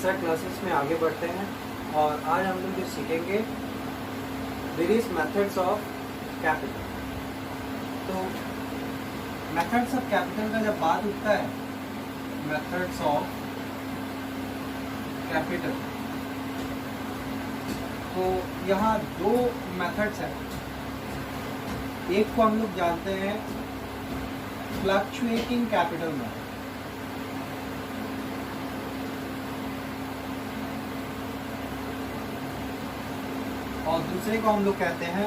तीसरा क्लासेस में आगे बढ़ते हैं और आज हम लोग जो सीखेंगे वेरियस मेथड्स ऑफ कैपिटल। तो मेथड्स ऑफ कैपिटल का जब बात उठता है, मेथड्स ऑफ कैपिटल, तो यहाँ दो मेथड्स हैं। एक को हम लोग जानते हैं फ्लक्चुएटिंग कैपिटल मेथड, और दूसरे को हम लोग कहते हैं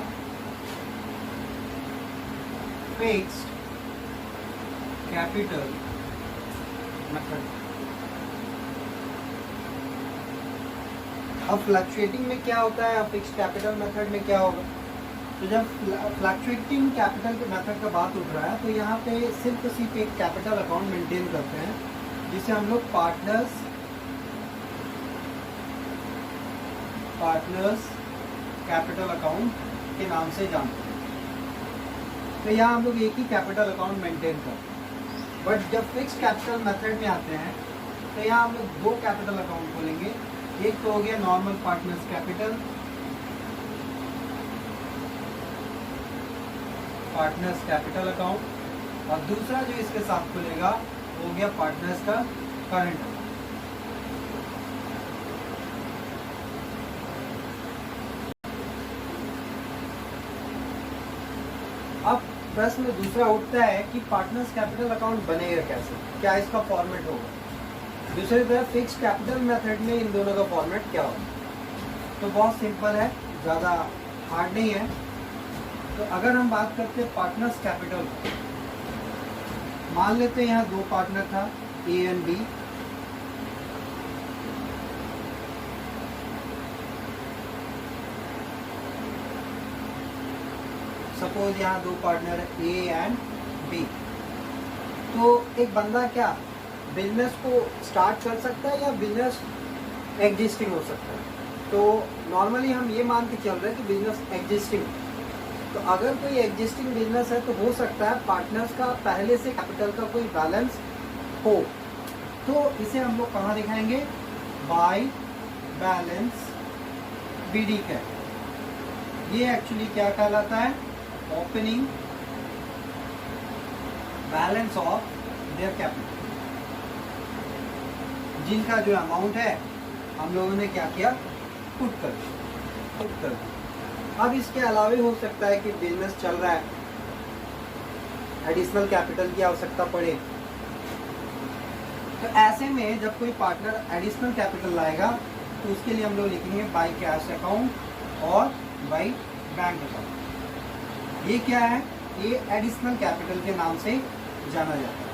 फिक्स्ड कैपिटल मेथड। अब फ्लक्चुएटिंग में क्या होता है, अब फिक्स्ड कैपिटल मेथड में क्या होगा। तो जब फ्लक्चुएटिंग कैपिटल के मेथड का बात उठ रहा है तो यहाँ पे सिर्फ एक कैपिटल अकाउंट मेंटेन करते हैं जिसे हम लोग पार्टनर्स कैपिटल अकाउंट के नाम से जानते हैं। तो यहाँ हम लोग एक ही कैपिटल अकाउंट मेंटेन करते हैं। बट जब फिक्स्ड कैपिटल मेथड में आते हैं तो यहाँ हम लोग दो कैपिटल अकाउंट खोलेंगे। एक तो हो गया नॉर्मल पार्टनर्स कैपिटल अकाउंट, और दूसरा जो इसके साथ खुलेगा वो हो गया पार्टनर्स का करंट अकाउंट। अब प्रश्न दूसरा उठता है कि पार्टनर्स कैपिटल अकाउंट बनेगा कैसे, क्या इसका फॉर्मेट होगा। दूसरी तरफ फिक्स्ड कैपिटल मेथड में इन दोनों का फॉर्मेट क्या होगा। तो बहुत सिंपल है, ज़्यादा हार्ड नहीं है। तो अगर हम बात करते हैं पार्टनर्स कैपिटल, मान लेते हैं यहाँ दो पार्टनर था ए एंड बी। सपोज यहाँ दो पार्टनर है ए एंड बी। तो एक बंदा क्या बिजनेस को स्टार्ट कर सकता है या बिजनेस एग्जिस्टिंग हो सकता है। तो नॉर्मली हम ये मान के चल रहे हैं कि बिजनेस एग्जिस्टिंग। तो अगर कोई एग्जिस्टिंग बिजनेस है तो हो सकता है पार्टनर्स का पहले से कैपिटल का कोई बैलेंस हो। तो इसे हम लोग कहाँ दिखाएंगे, बाय बैलेंस बीडी का। ये एक्चुअली क्या कहलाता है, opening balance of their capital. जिनका जो अमाउंट है हम लोगों ने क्या किया, पुट कर दिया। अब इसके अलावा हो सकता है कि बिजनेस चल रहा है, एडिशनल कैपिटल की आवश्यकता पड़े। तो ऐसे में जब कोई पार्टनर एडिशनल कैपिटल लाएगा तो उसके लिए हम लोग लिखेंगे बाय कैश अकाउंट और बाय बैंक अकाउंट। ये क्या है, ये एडिशनल कैपिटल के नाम से जाना जाता है,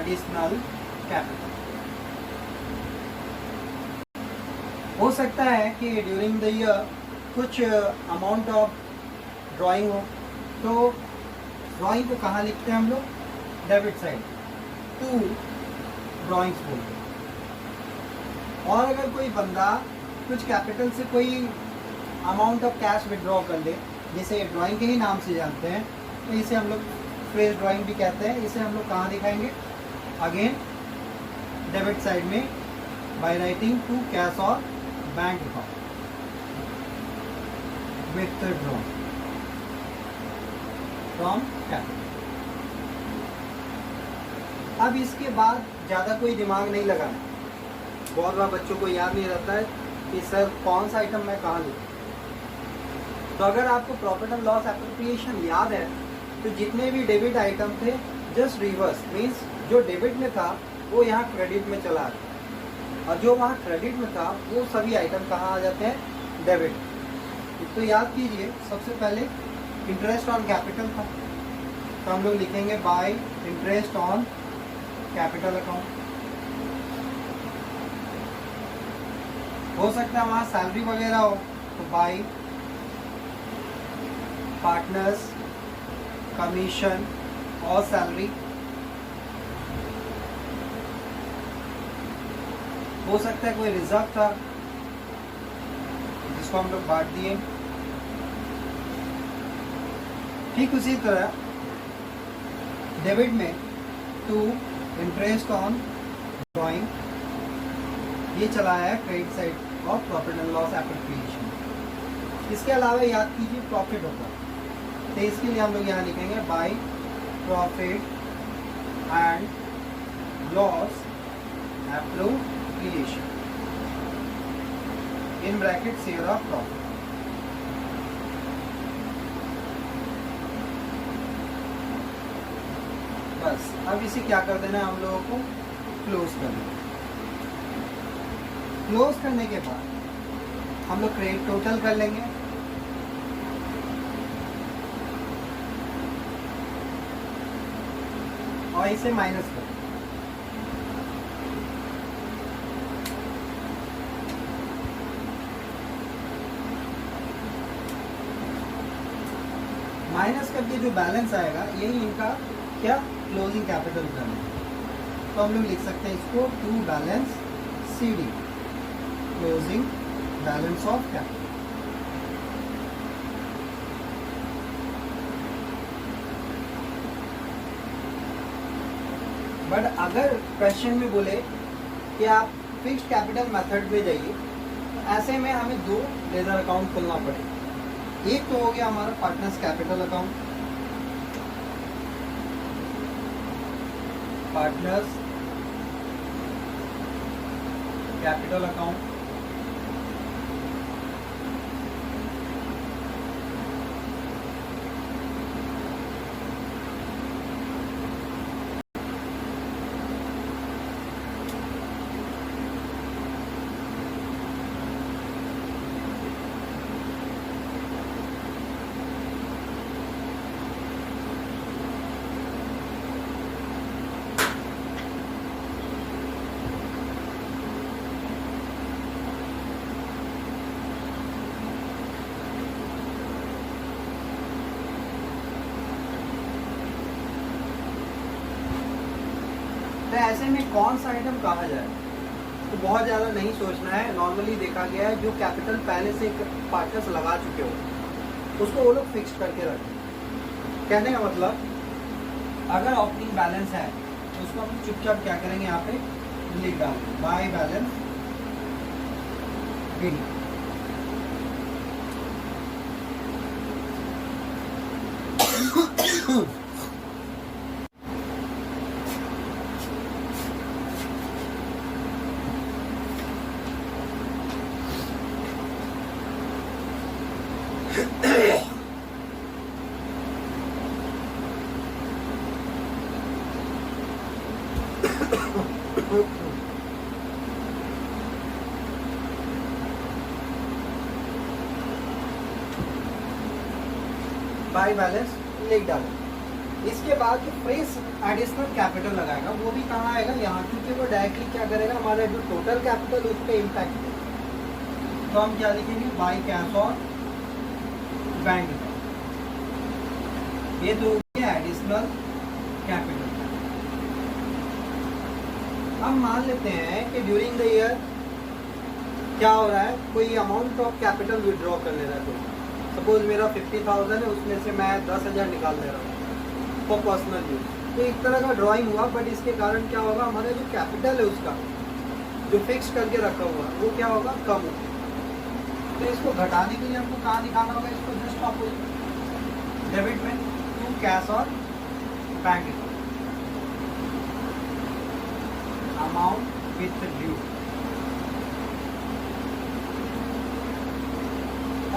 एडिशनल कैपिटल। हो सकता है कि ड्यूरिंग द ईयर कुछ अमाउंट ऑफ ड्राइंग हो, तो ड्राइंग को कहाँ लिखते हैं हम लोग, डेबिट साइड, टू ड्राइंग्स बोलते हैं। और अगर कोई बंदा कुछ कैपिटल से कोई अमाउंट ऑफ कैश विड्रॉ कर ले, जिसे ड्राइंग के ही नाम से जानते हैं, तो इसे हम लोग फ्रेज ड्राइंग भी कहते हैं। इसे हम लोग कहाँ दिखाएंगे, अगेन डेबिट साइड में बाय राइटिंग टू कैश और bank account withdrawn from capital। अब इसके बाद ज़्यादा कोई दिमाग नहीं लगाना। बहुत बार बच्चों को याद नहीं रहता है कि सर कौन सा आइटम मैं कहाँ लूँ। तो अगर आपको प्रॉफिट एंड लॉस एप्रोप्रिएशन याद है तो जितने भी डेबिट आइटम थे जस्ट रिवर्स, मीन्स जो डेबिट में था वो यहाँ क्रेडिट में चला आता है, और जो वहाँ क्रेडिट में था वो सभी आइटम कहाँ आ जाते हैं, डेबिट। तो याद कीजिए, सबसे पहले इंटरेस्ट ऑन कैपिटल था, तो हम लोग लिखेंगे bye interest on capital account. हो सकता है वहाँ सैलरी वगैरह हो, तो बाय पार्टनर्स कमीशन और सैलरी। हो सकता है कोई रिजर्व था जिसको हम लोग बांट दिए। ठीक उसी तरह डेबिट में टू इंटरेस्ट ऑन ड्राइंग ये चला है credit side of profit and loss after creation. इसके अलावा याद कीजिए प्रॉफिट होता है, तो इसके लिए हम लोग यहाँ लिखेंगे by profit and loss after creation in bracket share of profit. बस अब इसे क्या कर देना है हम लोगों को, क्लोज कर देना। क्लोज करने के बाद हम लोग क्रेडिट टोटल कर लेंगे। और इसे माइनस कर, माइनस करके जो बैलेंस आएगा यही इनका क्या क्लोजिंग कैपिटल बैलेंस। तो हम लोग लिख सकते हैं इसको to balance CD, closing balance of capital. But अगर क्वेश्चन में बोले कि आप फिक्स्ड कैपिटल मेथड में जाइए, तो ऐसे में हमें दो लेजर अकाउंट खोलना पड़ेगा। एक तो हो गया हमारा partners capital account, partners capital account, तो ऐसे में कौन सा आइटम कहा जाए, तो बहुत ज़्यादा नहीं सोचना है। नॉर्मली देखा गया है जो कैपिटल पहले से पार्टनर्स लगा चुके हो उसको वो लोग फिक्स करके रखें। कहने का मतलब अगर ओपनिंग बैलेंस है तो उसको हम चुपचाप क्या करेंगे, यहाँ पे लिख डालेंगे by balance BD। By balance लिख डालें। इसके बाद जो फ्रेश एडिशनल कैपिटल लगाएगा वो भी कहाँ आएगा, यहाँ, क्योंकि वो डायरेक्टली क्या करेगा हमारा जो टोटल कैपिटल उस पर इम्पैक्ट देगा। तो हम क्या लिखेंगे, बाय कैश और बैंक अकाउंट। ये तो हो गया एडिशनल कैपिटल। हम मान लेते हैं कि ड्यूरिंग द ईयर क्या हो रहा है, कोई अमाउंट ऑफ कैपिटल विड्रॉ कर ले रहा है। तो सपोज मेरा 50,000 है, उसमें से मैं 10,000 निकाल दे रहा हूँ फॉर पर्सनल यूज। तो एक तरह का ड्राइंग हुआ, बट इसके कारण क्या होगा, हमारा जो कैपिटल है उसका जो फिक्स करके रखा हुआ वो क्या होगा, कम होगा। तो इसको घटाने के लिए हमको कहाँ दिखाना होगा, इसको जस्ट ऑपोजिट डेबिट में टू कैश और बैंक अमाउंट विथ ड्यू।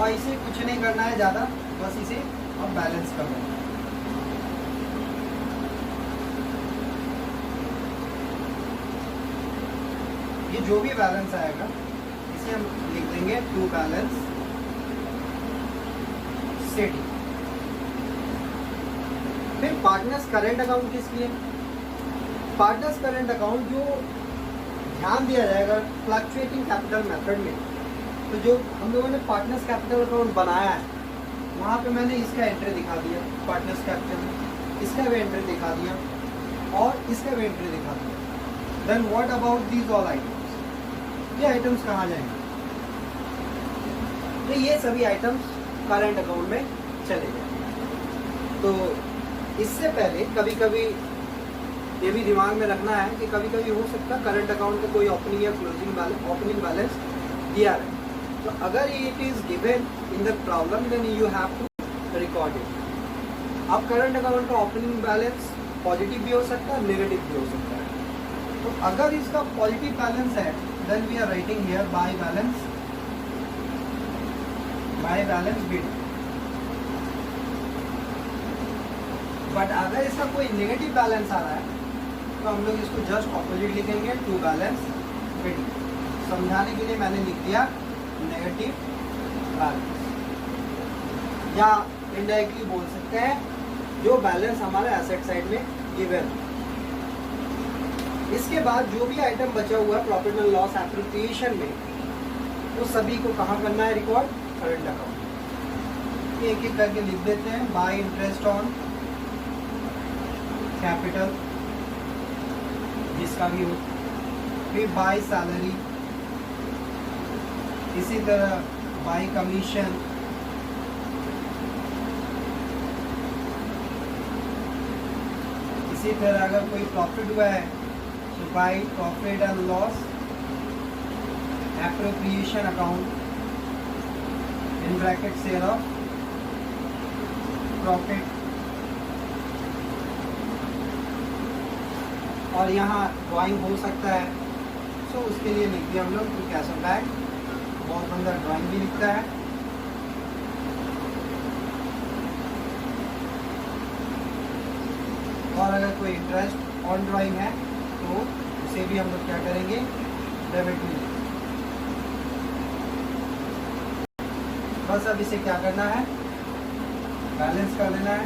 और इसे कुछ नहीं करना है ज़्यादा, बस इसे अब बैलेंस कर देना है। ये जो भी बैलेंस आएगा इसे हम लिख देंगे टू बैलेंस सेटिंग। फिर पार्टनर्स करेंट अकाउंट किस लिए, पार्टनर्स करेंट अकाउंट जो ध्यान दिया जाएगा फ्लक्चुएटिंग कैपिटल मेथड में। तो जो हम लोगों ने पार्टनर्स कैपिटल अकाउंट बनाया है वहाँ पे मैंने इसका एंट्री दिखा दिया, पार्टनर्स कैपिटल में इसका भी एंट्री दिखा दिया और इसका भी एंट्री दिखा दिया। Then what about these all items, ये आइटम्स कहाँ जाएंगे, तो ये सभी आइटम्स करेंट अकाउंट में चले जाएंगे। तो इससे पहले कभी कभी ये भी दिमाग में रखना है कि कभी कभी हो सकता है करंट अकाउंट का कोई ओपनिंग या ओपनिंग बैलेंस दिया रहे, तो अगर it is given in the problem then you have to record it. अब करंट अकाउंट का ओपनिंग बैलेंस पॉजिटिव भी हो सकता है, नेगेटिव भी हो सकता है। तो अगर इसका पॉजिटिव बैलेंस है then we are writing here by balance bid. But अगर इसका कोई नेगेटिव बैलेंस आ रहा है तो हम लोग इसको जस्ट ऑपोजिट लिखेंगे, टू बैलेंस बिड। समझाने के लिए मैंने लिख दिया नेगेटिव बैलेंस, या इनडायरेक्टली बोल सकते हैं जो बैलेंस हमारे एसेट साइड में गिवन। इसके बाद जो भी आइटम बचा हुआ है प्रॉफिट एंड लॉस एप्रोप्रिएशन में, वो सभी को कहाँ करना है रिकॉर्ड, करंट अकाउंट। एक एक करके लिख देते हैं। बाय इंटरेस्ट ऑन कैपिटल, जिसका भी हो, फिर बाय सैलरी, इसी तरह बाय कमीशन, इसी तरह अगर कोई प्रॉफिट हुआ है तो by profit and loss appropriation account in bracket share of profit. और यहाँ ड्राइंग हो सकता है, सो उसके लिए लिख दिया हम लोग टू कैश बैक। बहुत बंदा ड्राइंग भी लिखता है। और अगर कोई इंटरेस्ट ऑन ड्राइंग है तो उसे भी हम लोग क्या करेंगे, डेबिट में। बस अब इसे क्या करना है, बैलेंस कर देना है।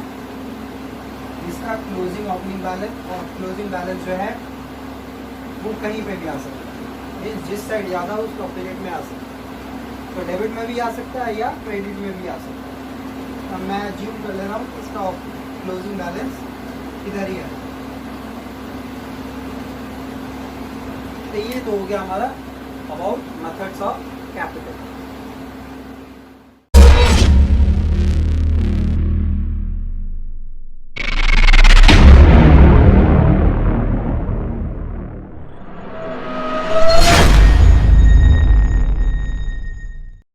इसका क्लोजिंग ओपनिंग बैलेंस और क्लोजिंग बैलेंस जो है वो कहीं पे भी आ सकता है, जिस साइड ज़्यादा हो उसका ऑपोजिट में आ सकता है। तो डेबिट में भी आ सकता है या क्रेडिट में भी आ सकता है। अब मैं अज्यूम कर ले रहा हूँ इसका क्लोजिंग बैलेंस इधर ही है। तो ये तो हो गया हमारा अबाउट मेथड्स ऑफ कैपिटल।